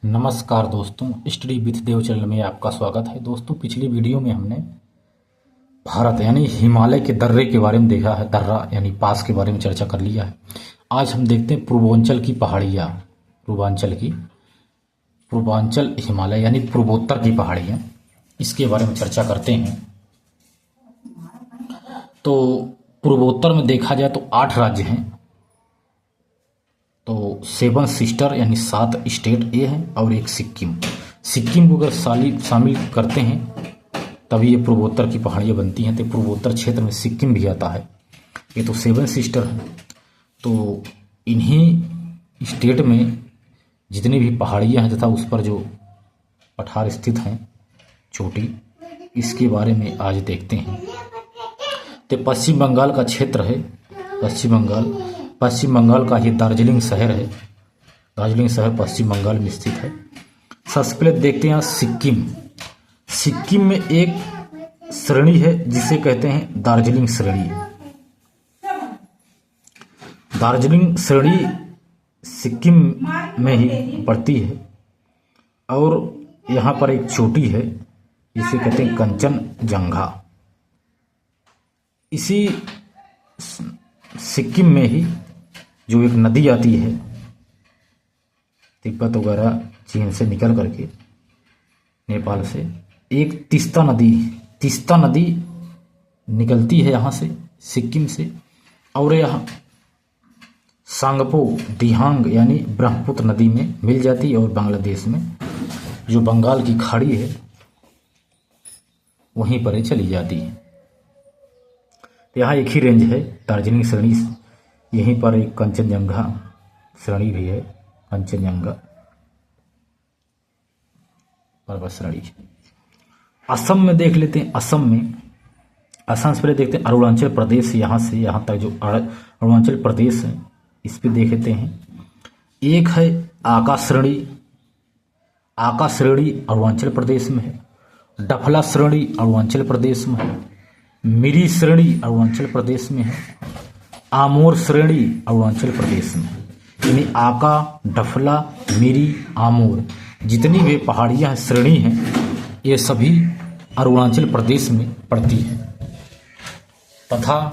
नमस्कार दोस्तों, study with Dev channel में आपका स्वागत है। दोस्तों, पिछली वीडियो में हमने भारत यानी हिमालय के दर्रे के बारे में देखा है। दर्रा यानी पास के बारे में चर्चा कर लिया है। आज हम देखते हैं पूर्वांचल की पहाड़ियाँ, पूर्वांचल हिमालय यानी पूर्वोत्तर की पहाड़ियाँ, इसके बारे में चर्चा करते हैं। तो पूर्वोत्तर में देखा जाए तो 8 राज्य हैं। तो 7 सिस्टर यानी 7 स्टेट ये हैं और एक सिक्किम को अगर शामिल करते हैं तभी ये पूर्वोत्तर की पहाड़ियाँ बनती हैं। तो पूर्वोत्तर क्षेत्र में सिक्किम भी आता है। ये तो 7 सिस्टर हैं। तो इन्हीं स्टेट में जितनी भी पहाड़ियाँ हैं तथा उस पर जो पठार स्थित हैं चोटी, इसके बारे में आज देखते हैं। तो पश्चिम बंगाल का क्षेत्र है। पश्चिम बंगाल का ही दार्जिलिंग शहर है। दार्जिलिंग शहर पश्चिम बंगाल में स्थित है। सबसे पहले देखते हैं सिक्किम में एक श्रेणी है जिसे कहते हैं दार्जिलिंग श्रेणी। दार्जिलिंग श्रेणी सिक्किम में ही पड़ती है और यहाँ पर एक चोटी है जिसे कहते हैं कंचनजंगा। इसी सिक्किम में ही जो एक नदी आती है तिब्बत वगैरह चीन से निकल करके नेपाल से, एक तीस्ता नदी निकलती है यहाँ से सिक्किम से, और यह सांगपो दिहांग यानी ब्रह्मपुत्र नदी में मिल जाती है और बांग्लादेश में जो बंगाल की खाड़ी है वहीं पर चली जाती है। तो यहाँ एक ही रेंज है दार्जिलिंग श्रेणी। यहीं पर एक कंचनजंगा श्रेणी भी है, कंचनजंगा पर्वत श्रेणी। असम में देख लेते हैं। असम से पहले देखते हैं अरुणाचल प्रदेश। यहाँ से यहाँ तक जो अरुणाचल प्रदेश है इस पे देख लेते हैं। एक है आका श्रेणी अरुणाचल प्रदेश में है। डफला श्रेणी अरुणाचल प्रदेश में है। मिरी श्रेणी अरुणाचल प्रदेश में है। आमोर श्रेणी अरुणाचल प्रदेश में। यानी आका, डफला, मिरी, आमोर जितनी भी पहाड़ियाँ श्रेणी हैं ये सभी अरुणाचल प्रदेश में पड़ती हैं। तथा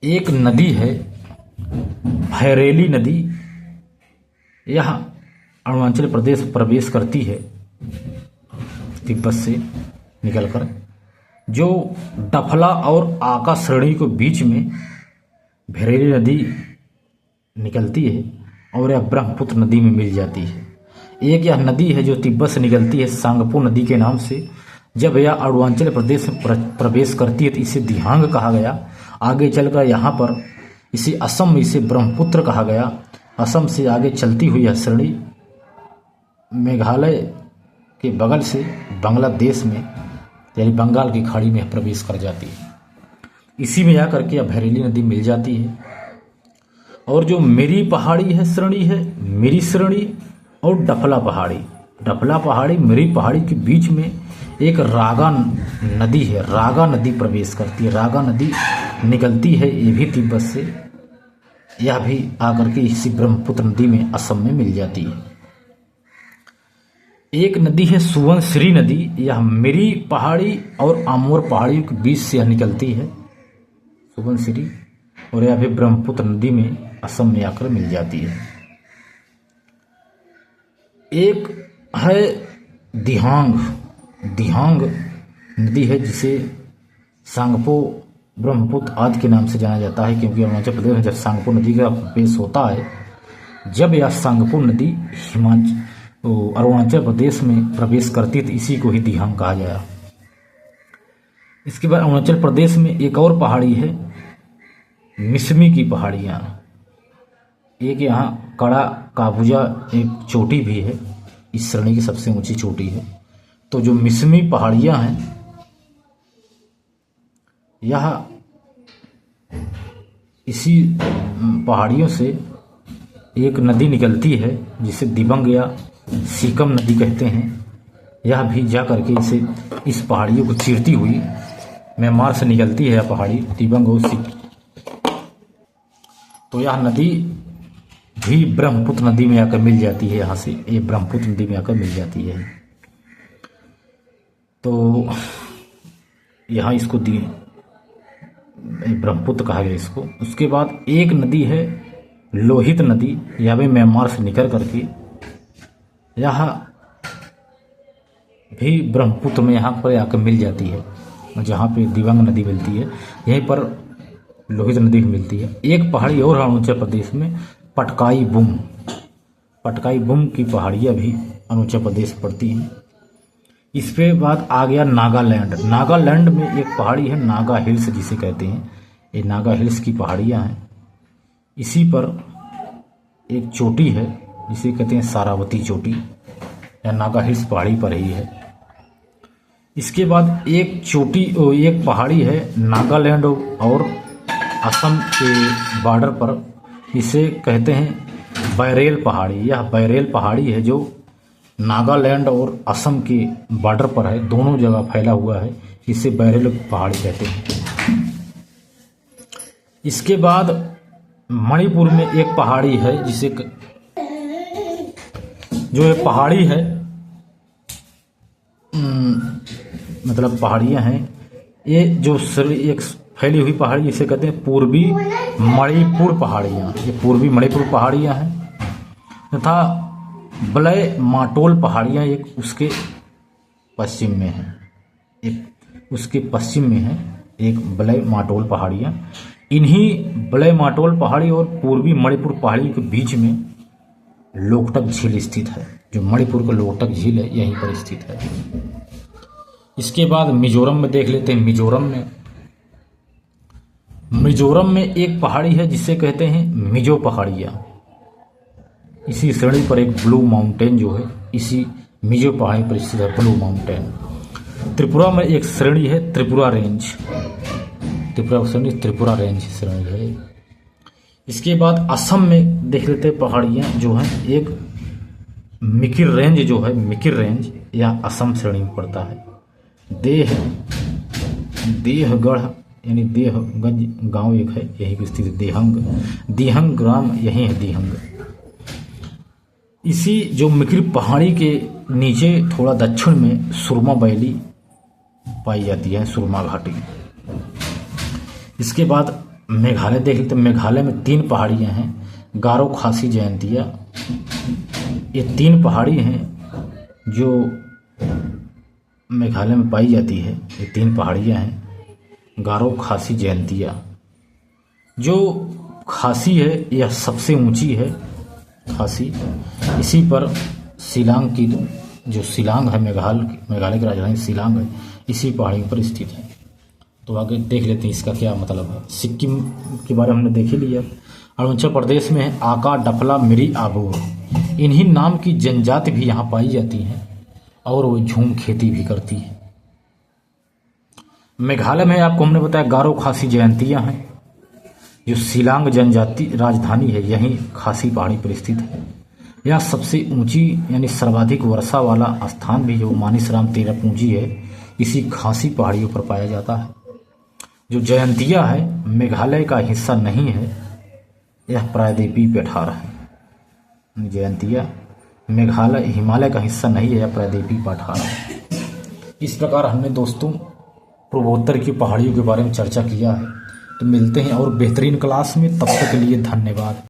एक नदी है भैरेली नदी, यह अरुणाचल प्रदेश प्रवेश करती है तिब्बत से निकलकर, जो डफला और आका श्रेणी के बीच में भैरेली नदी निकलती है और यह ब्रह्मपुत्र नदी में मिल जाती है। एक यह नदी है जो तिब्बत से निकलती है सांगपो नदी के नाम से। जब यह अरुणाचल प्रदेश में प्रवेश करती है तो इसे दिहांग कहा गया। आगे चलकर यहाँ पर इसे असम में इसे ब्रह्मपुत्र कहा गया। असम से आगे चलती हुई यह श्रेणी मेघालय के बगल से बांग्लादेश में यानी बंगाल की खाड़ी में प्रवेश कर जाती है। इसी में आकर के भैरेली नदी मिल जाती है। और जो मिरी पहाड़ी है श्रेणी है, मिरी श्रेणी और डफला पहाड़ी मिरी पहाड़ी के बीच में एक रागा नदी है। रागा नदी प्रवेश करती है। रागा नदी निकलती है ये भी तिब्बत से। यह भी आकर के इसी ब्रह्मपुत्र नदी में असम में मिल जाती है। एक नदी है सुबनसिरी नदी। यह मिरी पहाड़ी और आमोर पहाड़ी के बीच से निकलती है सुबनसिरी, और यह भी ब्रह्मपुत्र नदी में असम में आकर मिल जाती है। एक है दिहांग नदी है जिसे सांगपो ब्रह्मपुत्र आदि के नाम से जाना जाता है, क्योंकि अरुणाचल प्रदेश में जब सांगपो नदी का प्रवेश होता है, जब यह सांगपो नदी अरुणाचल प्रदेश में प्रवेश करती है तो इसी को ही दिहांग कहा गया। इसके बाद अरुणाचल प्रदेश में एक और पहाड़ी है मिसमी की पहाड़ियाँ। एक यहाँ कड़ा काबुजा एक चोटी भी है, इस श्रेणी की सबसे ऊंची चोटी है। तो जो मिसमी पहाड़ियाँ हैं यह इसी पहाड़ियों से एक नदी निकलती है जिसे दिबंग या सीकम नदी कहते हैं। यह भी जा करके इस पहाड़ियों को चीरती हुई म्यांमार से निकलती है। यह पहाड़ी दिबंग और तो यह नदी भी ब्रह्मपुत्र नदी में आकर मिल जाती है। यहाँ से ये ब्रह्मपुत्र नदी में आकर मिल जाती है। तो यहाँ इसको ब्रह्मपुत्र कहा गया इसको। उसके बाद एक नदी है लोहित नदी, यह भी म्यांमार से निकल करके यहाँ भी ब्रह्मपुत्र में यहाँ पर आकर मिल जाती है। जहाँ पे दिबांग नदी मिलती है यहीं पर लोहित नदी मिलती है। एक पहाड़ी और अरुणाचल प्रदेश में पटकाई बुम की पहाड़ियाँ भी अरुणाचल प्रदेश पड़ती हैं। इसके बाद आ गया नागालैंड। नागालैंड में एक पहाड़ी है नागा हिल्स जिसे कहते हैं। ये नागा हिल्स की पहाड़ियाँ हैं। इसी पर एक चोटी है जिसे कहते हैं सारावती चोटी, या नागा हिल्स पहाड़ी पर ही है। इसके बाद एक पहाड़ी है नागालैंड और असम के बॉर्डर पर, इसे कहते हैं बैरेल पहाड़ी। यह बैरेल पहाड़ी है जो नागालैंड और असम के बॉर्डर पर है, दोनों जगह फैला हुआ है, इसे बैरेल पहाड़ी कहते हैं। इसके बाद मणिपुर में एक पहाड़ी है जो ये पहाड़ी है, मतलब पहाड़ियाँ हैं ये जो एक फैली हुई पहाड़ी इसे कहते हैं पूर्वी मणिपुर पहाड़ियाँ। ये पूर्वी मणिपुर पहाड़ियाँ हैं तथा बलय माटोल पहाड़ियाँ एक उसके पश्चिम में है। एक बलय माटोल पहाड़ियाँ। इन्हीं बलय माटोल पहाड़ी और पूर्वी मणिपुर पहाड़ी के बीच में लोकटक झील स्थित है। जो मणिपुर का लोकटक झील है यहीं पर स्थित है। इसके बाद मिजोरम में देख लेते हैं। मिजोरम में एक पहाड़ी है जिसे कहते हैं मिजो पहाड़ियाँ। इसी श्रेणी पर एक ब्लू माउंटेन जो है इसी मिजो पहाड़ी पर स्थित है, ब्लू माउंटेन। त्रिपुरा में एक श्रेणी है त्रिपुरा रेंज श्रेणी है। इसके बाद असम में देख लेते हैं पहाड़ियाँ जो हैं। एक मिकिर रेंज या असम श्रेणी में पड़ता है। देहगढ़ यानी देहगंज गांव एक है, यही की स्थिति दिहंग ग्राम यही है दिहंग। इसी जो मिकिर पहाड़ी के नीचे थोड़ा दक्षिण में सुरमा वैली पाई जाती है, सुरमा घाटी। इसके बाद मेघालय देख लेते हैं। मेघालय में 3 पहाड़ियाँ हैं, गारो, खासी, जयंतिया। ये 3 पहाड़ी हैं जो मेघालय में पाई जाती है। ये 3 पहाड़ियाँ हैं, गारो, खासी, जयंतिया। जो खासी है यह सबसे ऊंची है, खासी। इसी पर शिलांग की जो शिलांग है, मेघालय की राजधानी शिलांग है, इसी पहाड़ी पर स्थित है। तो आगे देख लेते हैं इसका क्या मतलब है। सिक्किम के बारे में हमने देख ही लिया। अरुणाचल प्रदेश में है आका, डफला, मिरी, आबोर। इन्हीं नाम की जनजाति भी यहाँ पाई जाती हैं और वो झूम खेती भी करती है। मेघालय में आपको हमने बताया गारो, खासी, जयंतिया हैं। जो शिलांग जनजाति राजधानी है यहीं खासी पहाड़ी पर स्थित है। यह सबसे ऊंची यानी सर्वाधिक वर्षा वाला स्थान भी जो मानिसराम तेरापूंजी है इसी खासी पहाड़ियों पर पाया जाता है। जो जयंतिया है मेघालय का हिस्सा नहीं है, यह प्रायद्वीपीय पठार है। जयंतिया मेघालय हिमालय का हिस्सा नहीं है, यह प्रायद्वीपीय पठार है। इस प्रकार हमने दोस्तों पूर्वोत्तर की पहाड़ियों के बारे में चर्चा किया है। तो मिलते हैं और बेहतरीन क्लास में, तब तक के लिए धन्यवाद।